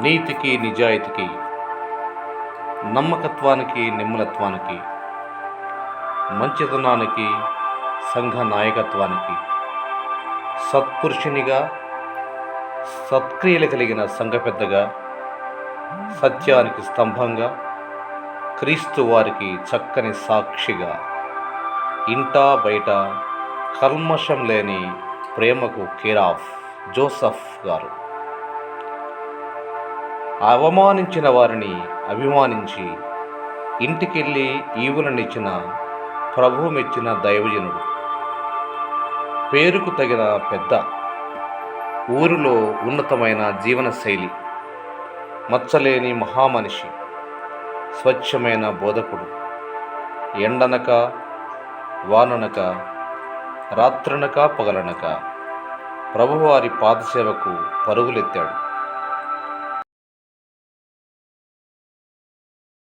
నీతికి, నిజాయితీకి, నమ్మకత్వానికి, నిమ్మలత్వానికి, మంచితనానికి, సంఘ నాయకత్వానికి, సత్పురుషునిగా, సత్క్రియలు కలిగిన సంఘ పెద్దగా, సత్యానికి స్తంభంగా, క్రీస్తు వారికి చక్కని సాక్షిగా, ఇంటా బయట కల్మషం లేని ప్రేమకు కేరాఫ్ జోసఫ్ గారు. అవమానించిన వారిని అభిమానించి ఇంటికెళ్ళి ఈవులనిచ్చిన ప్రభు మెచ్చిన దైవజనుడు, పేరుకు తగిన పెద్ద, ఊరిలో ఉన్నతమైన జీవనశైలి, మచ్చలేని మహామనిషి, స్వచ్ఛమైన బోధకుడు, ఎండనక వాననక రాత్రనక పగలనక ప్రభువారి పాదసేవకు పరుగులెత్తాడు.